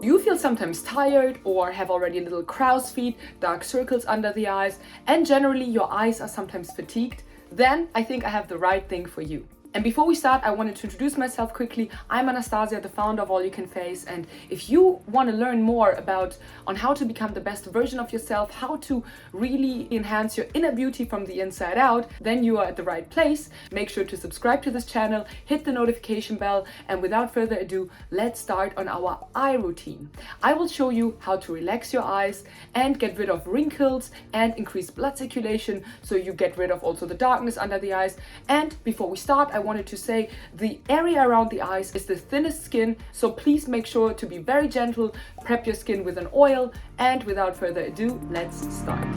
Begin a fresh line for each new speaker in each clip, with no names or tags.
Do you feel sometimes tired or have already little crow's feet, dark circles under the eyes, and generally your eyes are sometimes fatigued? Then I think I have the right thing for you. And before we start, I wanted to introduce myself quickly. I'm Anastasia, the founder of All You Can Face, and if you want to learn more on how to become the best version of yourself, how to really enhance your inner beauty from the inside out, then you are at the right place. Make sure to subscribe to this channel, hit the notification bell, and without further ado, let's start on our eye routine. I will show you how to relax your eyes and get rid of wrinkles and increase blood circulation, so you get rid of also the darkness under the eyes. And before we start, I wanted to say the area around the eyes is the thinnest skin, so please make sure to be very gentle, prep your skin with an oil, and without further ado, let's start.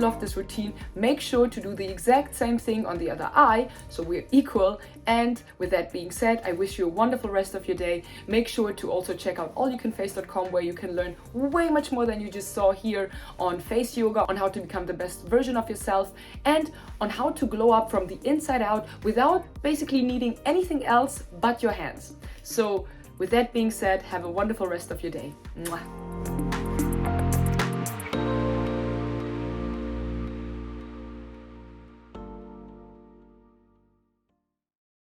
you love this routine, make sure to do the exact same thing on the other eye so we're equal. And with that being said, I wish you a wonderful rest of your day. Make sure to also check out allyoucanface.com, where you can learn way much more than you just saw here on face yoga, on how to become the best version of yourself, and on how to glow up from the inside out without basically needing anything else but your hands. So with that being said, have a wonderful rest of your day. Mwah.